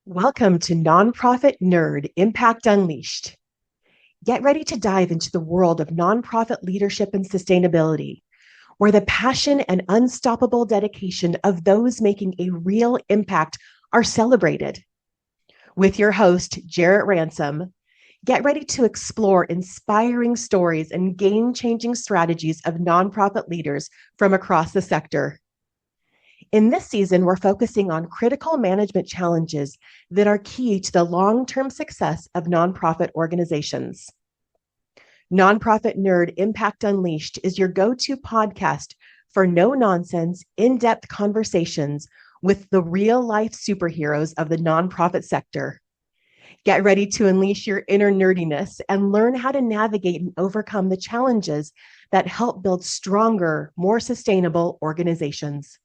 Welcome to Nonprofit Nerd Impact Unleashed. Get ready to dive into the world of nonprofit leadership and sustainability, where the passion and unstoppable dedication of those making a real impact are celebrated. With your host, Jarrett Ransom, get ready to explore inspiring stories and game changing strategies of nonprofit leaders from across the sector. In this season, we're focusing on critical management challenges that are key to the long-term success of nonprofit organizations. Nonprofit Nerd Impact Unleashed is your go-to podcast for no-nonsense, in-depth conversations with the real-life superheroes of the nonprofit sector. Get ready to unleash your inner nerdiness and learn how to navigate and overcome the challenges that help build stronger, more sustainable organizations.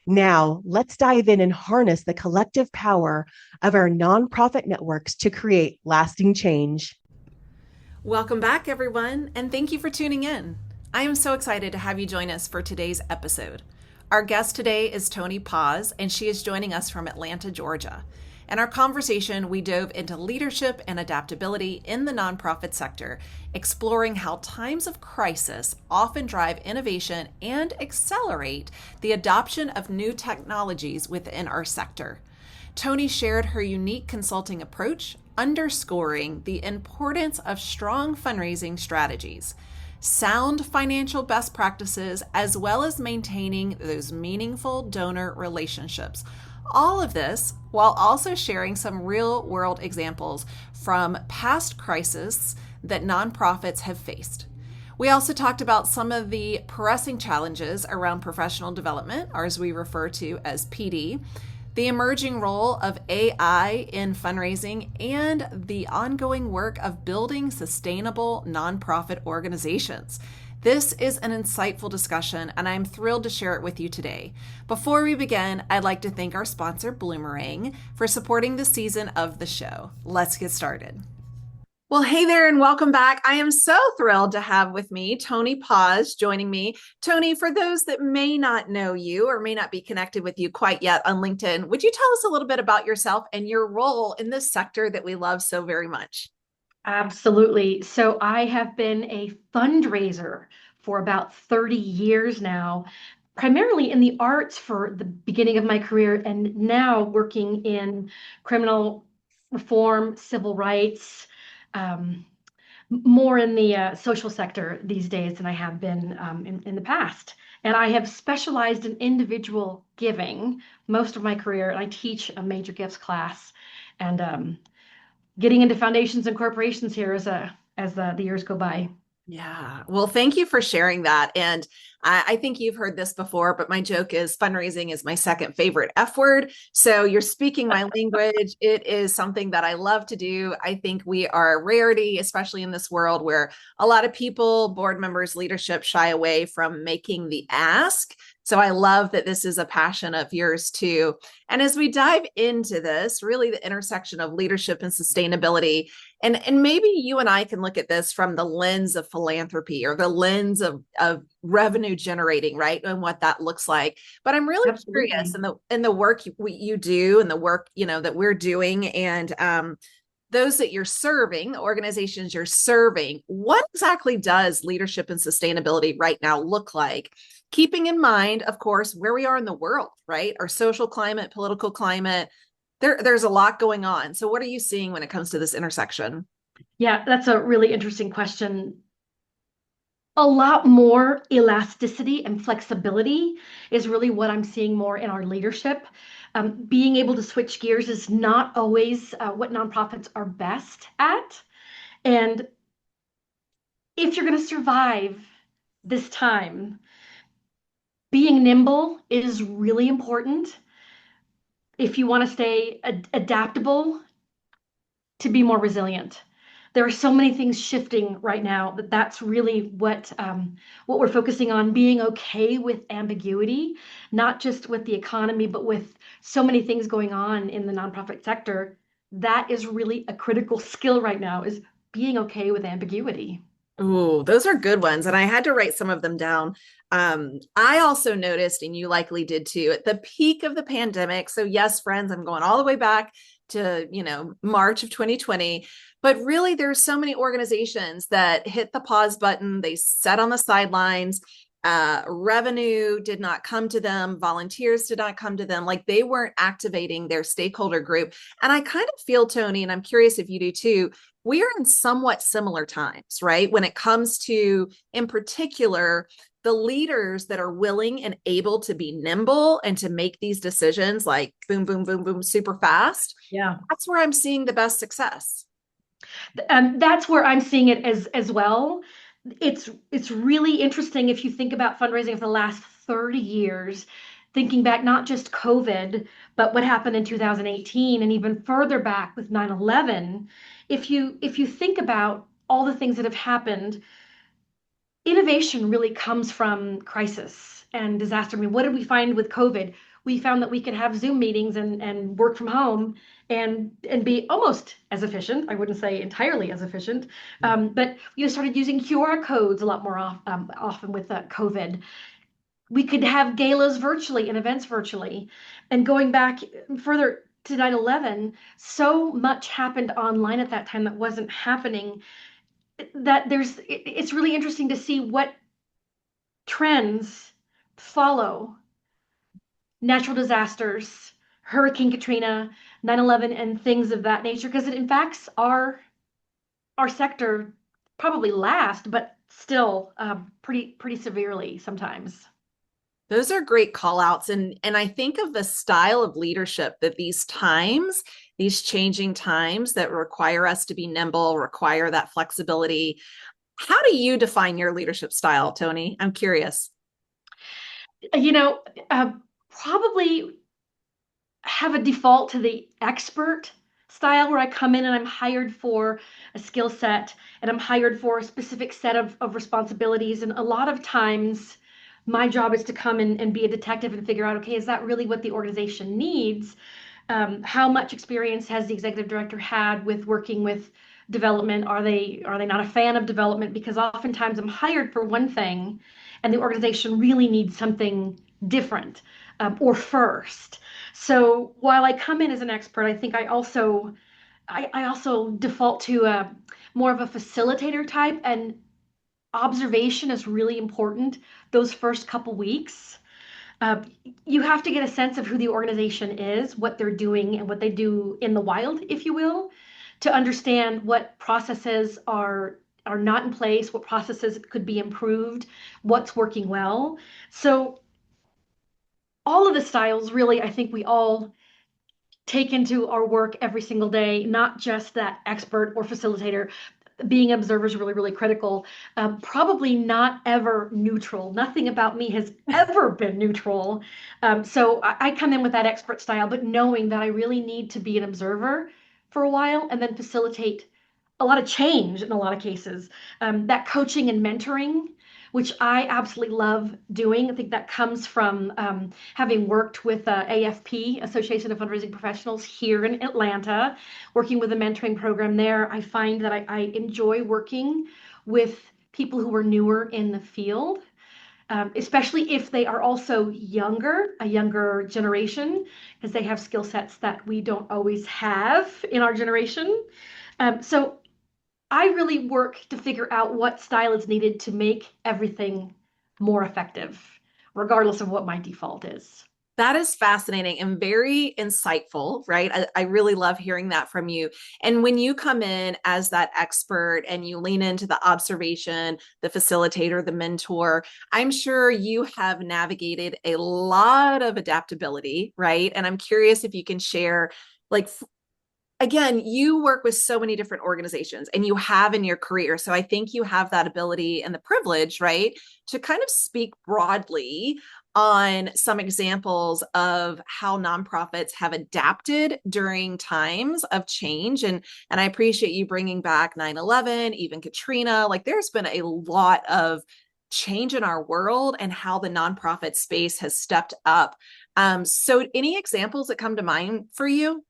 Now, let's dive in and harness the collective power of our nonprofit networks to create lasting change. Welcome back, everyone, and thank you for tuning in. I am so excited to have you join us for today's episode. Our guest today is Toni Paz, and she is joining us from Atlanta, Georgia. In our conversation, we dove into leadership and adaptability in the nonprofit sector, exploring how times of crisis often drive innovation and accelerate the adoption of new technologies within our sector. Toni shared her unique consulting approach, underscoring the importance of strong fundraising strategies, sound financial best practices, as well as maintaining those meaningful donor relationships. All of this while also sharing some real world examples from past crises that nonprofits have faced. We also talked about some of the pressing challenges around professional development, or as we refer to as PD, the emerging role of AI in fundraising, and the ongoing work of building sustainable nonprofit organizations. This is an insightful discussion, and I'm thrilled to share it with you today. Before we begin, I'd like to thank our sponsor, Bloomerang, for supporting this season of the show. Let's get started. Well, hey there, and welcome back. I am so thrilled to have with me Toni Paz joining me. Toni, for those that may not know you or may not be connected with you quite yet on LinkedIn, would you tell us a little bit about yourself and your role in this sector that we love so very much? Absolutely. So I have been a fundraiser for about 30 years now, primarily in the arts for the beginning of my career, and now working in criminal reform, civil rights, more in the social sector these days than I have been in the past. And I have specialized in individual giving most of my career, and I teach a major gifts class. And getting into foundations and corporations here as the years go by. Yeah. Well, thank you for sharing that. And I think you've heard this before, but my joke is fundraising is my second favorite F word. So you're speaking my language. It is something that I love to do. I think we are a rarity, especially in this world where a lot of people, board members, leadership shy away from making the ask. So I love that this is a passion of yours too. And as we dive into this, really the intersection of leadership and sustainability, and maybe you and I can look at this from the lens of philanthropy or the lens of revenue generating, right? And what that looks like. But I'm really Absolutely. curious in the work you do and the work, that we're doing, and those that you're serving, the organizations you're serving, what exactly does leadership and sustainability right now look like? Keeping in mind, of course, where we are in the world, right? Our social climate, political climate, there's a lot going on. So what are you seeing when it comes to this intersection? Yeah, that's a really interesting question. A lot more elasticity and flexibility is really what I'm seeing more in our leadership. Being able to switch gears is not always what nonprofits are best at. And if you're going to survive this time, being nimble is really important. If you want to stay adaptable, to be more resilient. There are so many things shifting right now that's really what we're focusing on, being okay with ambiguity, not just with the economy, but with so many things going on in the nonprofit sector. That is really a critical skill right now, is being okay with ambiguity. Ooh, those are good ones. And I had to write some of them down. I also noticed, and you likely did too, at the peak of the pandemic. So, yes, friends, I'm going all the way back to, March of 2020. But really, there's so many organizations that hit the pause button, they sat on the sidelines. Revenue did not come to them, volunteers did not come to them, like they weren't activating their stakeholder group. And I kind of feel, Toni, and I'm curious if you do too, we are in somewhat similar times, right? When it comes to, in particular, the leaders that are willing and able to be nimble and to make these decisions like boom, boom, boom, boom, super fast. Yeah. That's where I'm seeing the best success. That's where I'm seeing it as well. It's really interesting if you think about fundraising for the last 30 years, thinking back not just COVID, but what happened in 2018 and even further back with 9/11. If you think about all the things that have happened, innovation really comes from crisis and disaster. I mean, what did we find with COVID? We found that we could have Zoom meetings and work from home and be almost as efficient. I wouldn't say entirely as efficient, but you started using QR codes a lot more often with COVID. We could have galas virtually and events virtually. And going back further to 9/11, so much happened online at that time that wasn't happening, that it's really interesting to see what trends follow natural disasters, Hurricane Katrina, 9/11, and things of that nature, because it impacts our sector probably last, but still pretty severely sometimes. Those are great call outs. And I think of the style of leadership that these times, these changing times that require us to be nimble, require that flexibility. How do you define your leadership style, Toni? I'm curious. You know, probably have a default to the expert style where I come in and I'm hired for a skill set and I'm hired for a specific set of responsibilities. And a lot of times my job is to come in and be a detective and figure out, okay, is that really what the organization needs? How much experience has the executive director had with working with development? Are they not a fan of development? Because oftentimes I'm hired for one thing and the organization really needs something different, or first. So while I come in as an expert, I think I also default to more of a facilitator type, and observation is really important those first couple weeks. uh, you have to get a sense of who the organization is, what they're doing, and what they do in the wild, if you will, to understand what processes are not in place, what processes could be improved, what's working well. So all of the styles, really, I think we all take into our work every single day, not just that expert or facilitator. Being observers is really, really critical. Probably not ever neutral. Nothing about me has ever been neutral. So I come in with that expert style, but knowing that I really need to be an observer for a while and then facilitate a lot of change in a lot of cases. That coaching and mentoring, which I absolutely love doing. I think that comes from having worked with AFP, Association of Fundraising Professionals, here in Atlanta, working with a mentoring program there. I find that I enjoy working with people who are newer in the field, especially if they are also younger, a younger generation, because they have skill sets that we don't always have in our generation. So I really work to figure out what style is needed to make everything more effective, regardless of what my default is. That is fascinating and very insightful, right? I really love hearing that from you. And when you come in as that expert and you lean into the observation, the facilitator, the mentor, I'm sure you have navigated a lot of adaptability, right? And I'm curious if you can share, like, again, you work with so many different organizations and you have in your career. So I think you have that ability and the privilege, right, to kind of speak broadly on some examples of how nonprofits have adapted during times of change. And I appreciate you bringing back 9/11, even Katrina. Like there's been a lot of change in our world and how the nonprofit space has stepped up. So any examples that come to mind for you?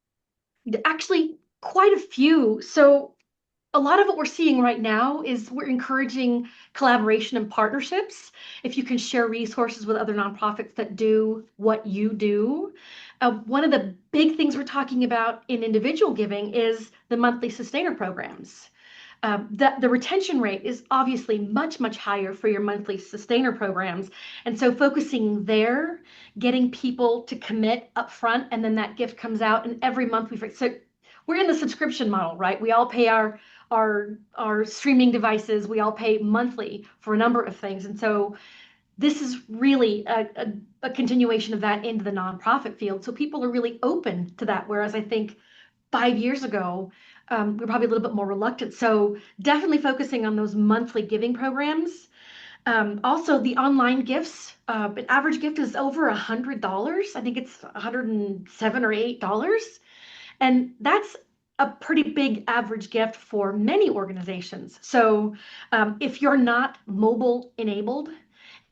Actually, quite a few. So a lot of what we're seeing right now is we're encouraging collaboration and partnerships. If you can share resources with other nonprofits that do what you do. One of the big things we're talking about in individual giving is the monthly sustainer programs. The retention rate is obviously much, much higher for your monthly sustainer programs. And so focusing there, getting people to commit upfront, and then that gift comes out. And every month we're in the subscription model, right? We all pay our streaming devices. We all pay monthly for a number of things. And so this is really a continuation of that into the nonprofit field. So people are really open to that. Whereas I think 5 years ago, we're probably a little bit more reluctant. So definitely focusing on those monthly giving programs. Also, the online gifts, an average gift is over $100. I think it's $107 or $8. And that's a pretty big average gift for many organizations. So if you're not mobile enabled,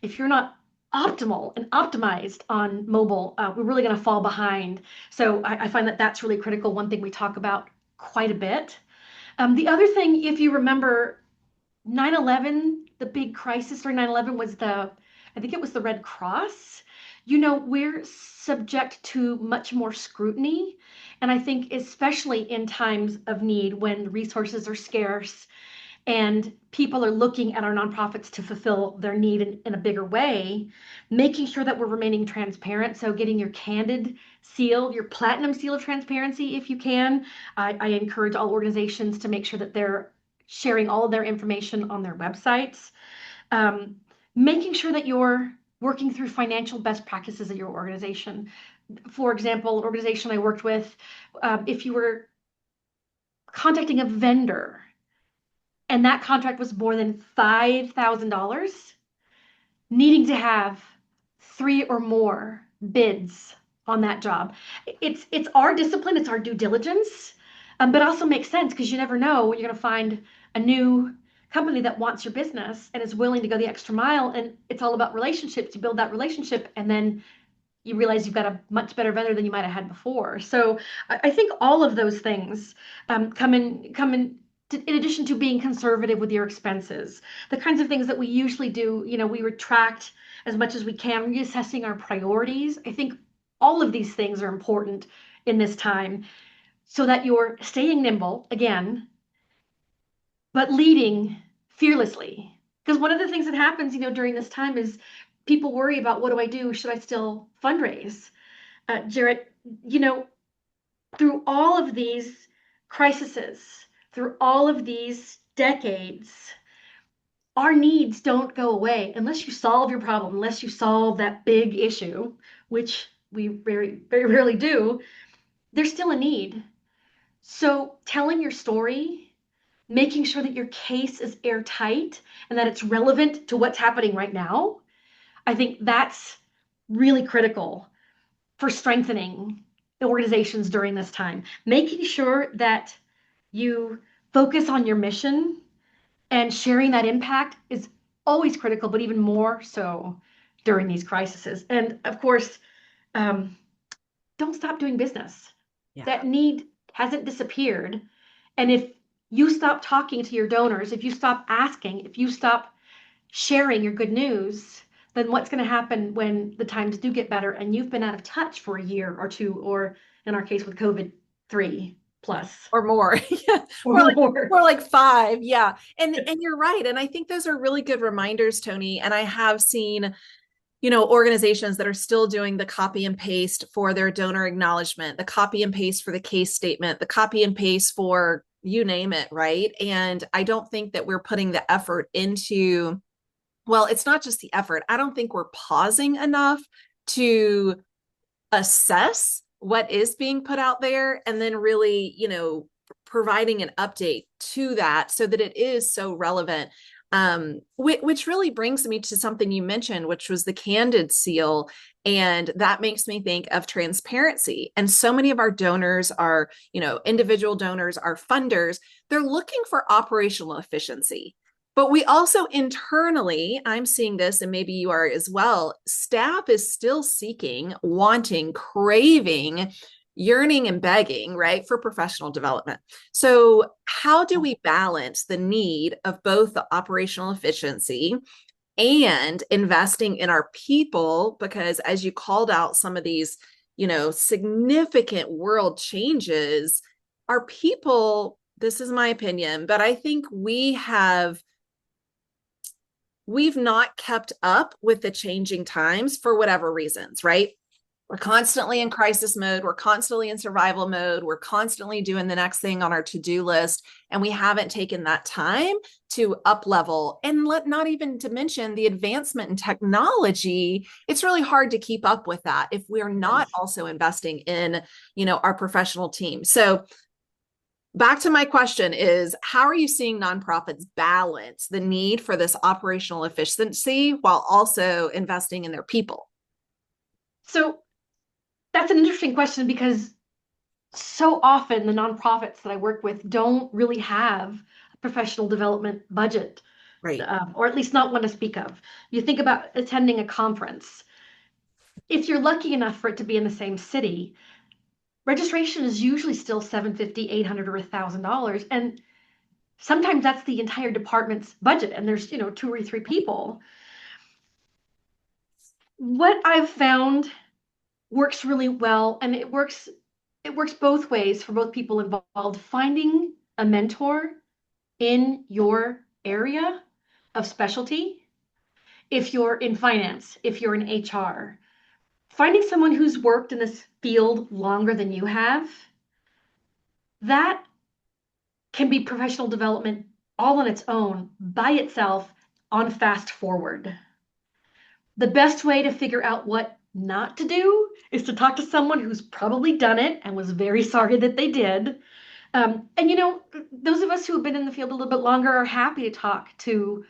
if you're not optimal and optimized on mobile, we're really going to fall behind. So I find that that's really critical. One thing we talk about quite a bit. The other thing, if you remember 9/11, the big crisis during 9/11 was I think it was the Red Cross. We're subject to much more scrutiny. And I think especially in times of need when resources are scarce and people are looking at our nonprofits to fulfill their need in a bigger way, making sure that we're remaining transparent. So getting your candid seal, your platinum seal of transparency, if you can. I encourage all organizations to make sure that they're sharing all of their information on their websites. Making sure that you're working through financial best practices at your organization. For example, an organization I worked with, if you were contacting a vendor and that contract was more than $5,000, needing to have 3 or more bids on that job. It's our discipline, it's our due diligence, but also makes sense because you never know when you're going to find a new company that wants your business and is willing to go the extra mile. And it's all about relationships. You build that relationship, and then you realize you've got a much better vendor than you might have had before. So I think all of those things come in addition to being conservative with your expenses. The kinds of things that we usually do, we retract as much as we can, reassessing our priorities. I think all of these things are important in this time so that you're staying nimble again, but leading fearlessly. Because one of the things that happens, during this time is people worry about, what do I do? Should I still fundraise? Jarrett, through all of these crises, through all of these decades, our needs don't go away unless you solve your problem, unless you solve that big issue, which we very, very rarely do. There's still a need. So telling your story, making sure that your case is airtight and that it's relevant to what's happening right now, I think that's really critical for strengthening the organizations during this time. Making sure that you focus on your mission and sharing that impact is always critical, but even more so during these crises. And of course, don't stop doing business. Yeah. That need hasn't disappeared. And if you stop talking to your donors, if you stop asking, if you stop sharing your good news, then what's going to happen when the times do get better and you've been out of touch for a year or two, or in our case with COVID, 3+ or more. Yeah. More like 5. Yeah. And you're right. And I think those are really good reminders, Toni. And I have seen, organizations that are still doing the copy and paste for their donor acknowledgement, the copy and paste for the case statement, the copy and paste for you name it. Right. And I don't think that we're putting the effort into, well, it's not just the effort. I don't think we're pausing enough to assess what is being put out there and then really, providing an update to that so that it is so relevant. Which really brings me to something you mentioned, which was the candid seal. And that makes me think of transparency. And so many of our donors are, individual donors, our funders, they're looking for operational efficiency. But we also internally, I'm seeing this, and maybe you are as well, staff is still seeking, wanting, craving yearning and begging, right, for professional development. So, how do we balance the need of both the operational efficiency and investing in our people? Because as you called out some of these, significant world changes, our people, this is my opinion, but I think we've not kept up with the changing times for whatever reasons, right? We're constantly in crisis mode. We're constantly in survival mode. We're constantly doing the next thing on our to-do list. And we haven't taken that time to up level, and not even to mention the advancement in technology. It's really hard to keep up with that if we're not also investing in, our professional team. So back to my question is, how are you seeing nonprofits balance the need for this operational efficiency while also investing in their people? So that's an interesting question because so often the nonprofits that I work with don't really have a professional development budget, Right. or at least not one to speak of. You think about attending a conference. If you're lucky enough for it to be in the same city, registration is usually still $750, $800, or $1,000, and sometimes that's the entire department's budget, and there's two or three people. What I've found works really well, and it works both ways for both people involved. Finding a mentor in your area of specialty, if you're in finance, if you're in HR, finding someone who's worked in this field longer than you have, that can be professional development all on its own, by itself, on fast forward. The best way to figure out what not to do is to talk to someone who's probably done it and was very sorry that they did. And those of us who have been in the field a little bit longer are happy to talk to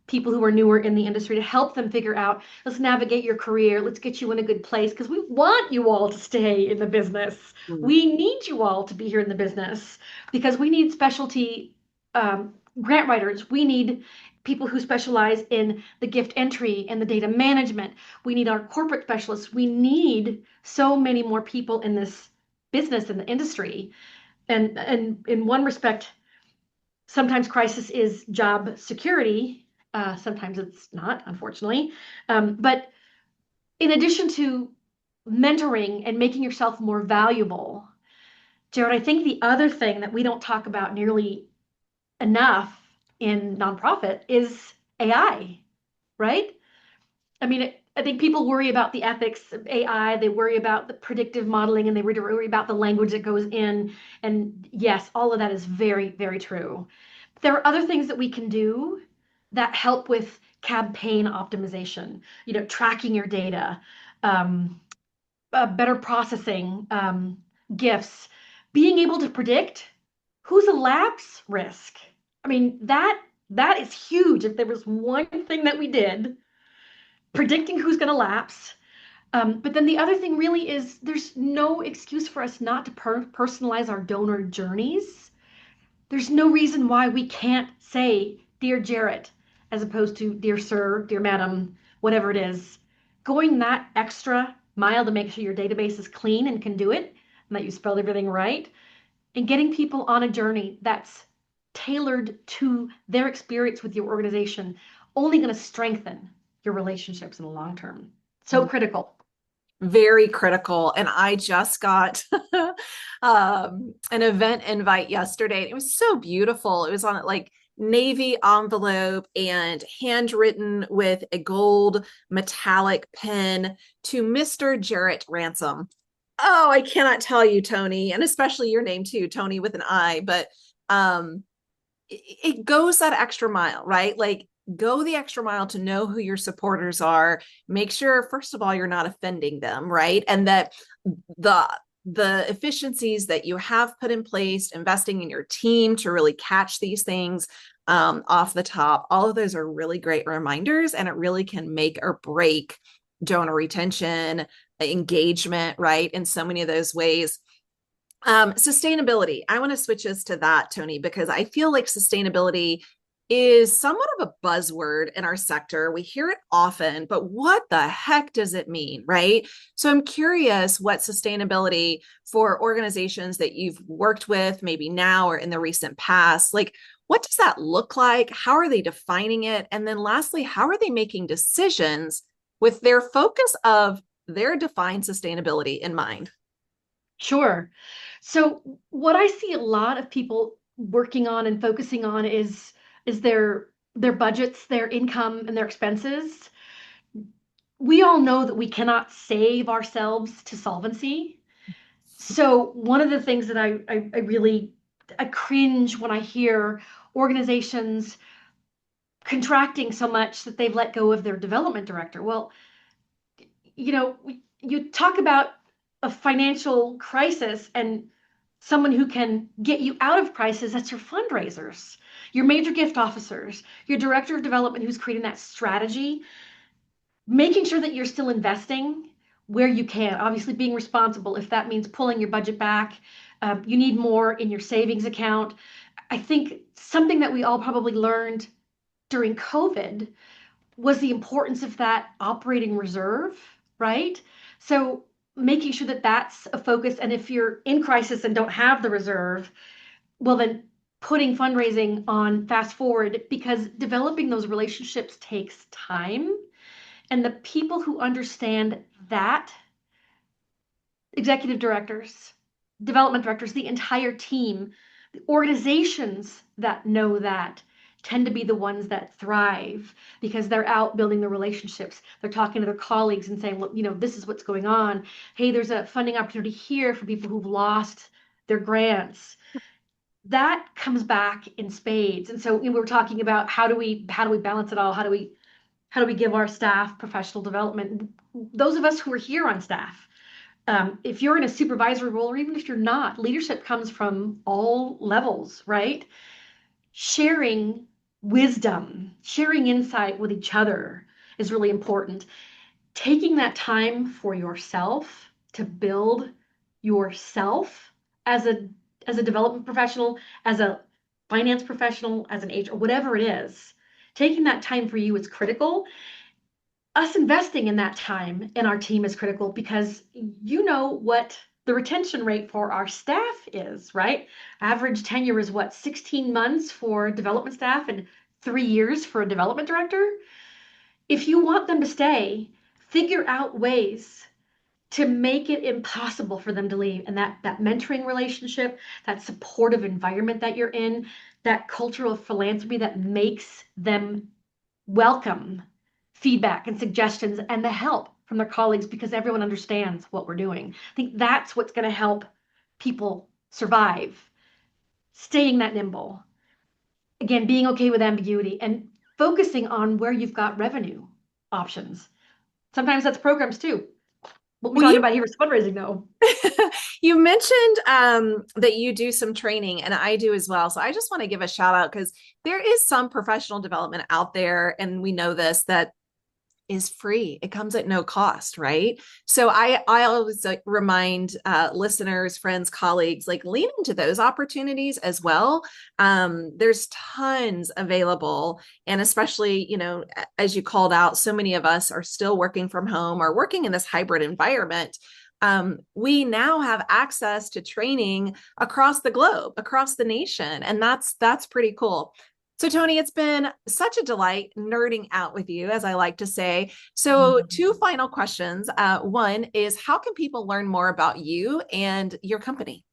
people who are newer in the industry to help them figure out, let's navigate your career, let's get you in a good place, because we want you all to stay in the business. We need you all to be here in the business because we need specialty grant writers. We need people who specialize in the gift entry and the data management. We need our corporate specialists. We need so many more people in this business, in the industry. And in one respect, sometimes crisis is job security. Sometimes it's not, unfortunately. But in addition to mentoring and making yourself more valuable, Jarrett, I think the other thing that we don't talk about nearly enough in nonprofit is AI, right? I mean, I think people worry about the ethics of AI, they worry about the predictive modeling, and they worry about the language that goes in. And yes, all of that is very, very true. There are other things that we can do that help with campaign optimization, tracking your data, better processing, gifts, being able to predict who's a lapse risk. I mean, that is huge. If there was one thing that we did, predicting who's going to lapse. But then the other thing really is there's no excuse for us not to personalize our donor journeys. There's no reason why we can't say, Dear Jarrett, as opposed to Dear Sir, Dear Madam, whatever it is. Going that extra mile to make sure your database is clean and can do it, and that you spelled everything right, and getting people on a journey that's tailored to their experience with your organization, only going to strengthen your relationships in the long term. So critical. Very critical. And I just got an event invite yesterday. It was so beautiful. It was on like navy envelope and handwritten with a gold metallic pen to Mr. Jarrett Ransom. Oh, I cannot tell you, Toni, and especially your name too, Toni with an I, but it goes that extra mile, right? Like, go the extra mile to know who your supporters are. Make sure, first of all, you're not offending them, right? And that the efficiencies that you have put in place, investing in your team to really catch these things off the top, all of those are really great reminders, and it really can make or break donor retention, engagement, right? In so many of those ways. Sustainability. I want to switch us to that, Toni, because I feel like sustainability is somewhat of a buzzword in our sector. We hear it often, but what the heck does it mean, right? So I'm curious what sustainability for organizations that you've worked with, maybe now or in the recent past, like what does that look like? How are they defining it? And then lastly, how are they making decisions with their focus of their defined sustainability in mind? Sure. So what I see a lot of people working on and focusing on is their budgets, their income, and their expenses. We all know that we cannot save ourselves to solvency. So one of the things that I really I cringe when I hear organizations contracting so much that they've let go of their development director. Well, you talk about a financial crisis and someone who can get you out of crisis, that's your fundraisers, your major gift officers, your director of development who's creating that strategy, making sure that you're still investing where you can, obviously being responsible. If that means pulling your budget back, you need more in your savings account. I think something that we all probably learned during COVID was the importance of that operating reserve, right? So making sure that that's a focus. And if you're in crisis and don't have the reserve, well, then putting fundraising on fast forward because developing those relationships takes time. And the people who understand that, executive directors, development directors, the entire team, the organizations that know that tend to be the ones that thrive because they're out building the relationships. They're talking to their colleagues and saying, look, this is what's going on. Hey, there's a funding opportunity here for people who've lost their grants. That comes back in spades. And so we were talking about how do we balance it all? How do we give our staff professional development? Those of us who are here on staff, if you're in a supervisory role, or even if you're not, leadership comes from all levels, right? Sharing wisdom, sharing insight with each other is really important. Taking that time for yourself to build yourself as a development professional, as a finance professional, as an HR, whatever it is, taking that time for you is critical. Us investing in that time in our team is critical because you know what the retention rate for our staff is, right? Average tenure is what, 16 months for development staff and 3 years for a development director? If you want them to stay, figure out ways to make it impossible for them to leave. And that mentoring relationship, that supportive environment that you're in, that cultural philanthropy that makes them welcome feedback and suggestions and the help from their colleagues because everyone understands what we're doing. I think that's what's going to help people survive, staying that nimble. Again, being okay with ambiguity and focusing on where you've got revenue options. Sometimes that's programs too. What we're Well, talking you about here is fundraising, though. you mentioned that you do some training, and I do as well. So I just want to give a shout out because there is some professional development out there, and we know this that is free. It comes at no cost, right? So I always remind listeners, friends, colleagues, like lean into those opportunities as well. There's tons available, and especially as you called out, so many of us are still working from home or working in this hybrid environment. We now have access to training across the globe, across the nation, and that's pretty cool. So, Toni, it's been such a delight nerding out with you, as I like to say. So, two final questions. One is, how can people learn more about you and your company?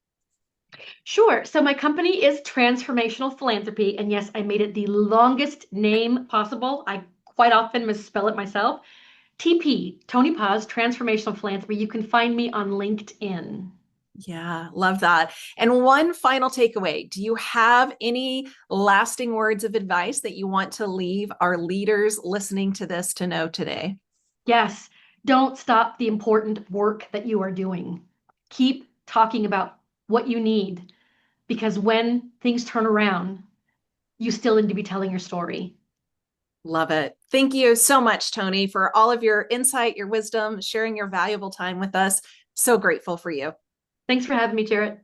Sure. So my company is Transformational Philanthropy. And yes, I made it the longest name possible. I quite often misspell it myself. TP, Toni Paz, Transformational Philanthropy. You can find me on LinkedIn. Yeah, love that. And one final takeaway. Do you have any lasting words of advice that you want to leave our leaders listening to this to know today? Yes, don't stop the important work that you are doing. Keep talking about what you need because when things turn around, you still need to be telling your story. Love it. Thank you so much, Toni, for all of your insight, your wisdom, sharing your valuable time with us. So grateful for you. Thanks for having me, Jarrett.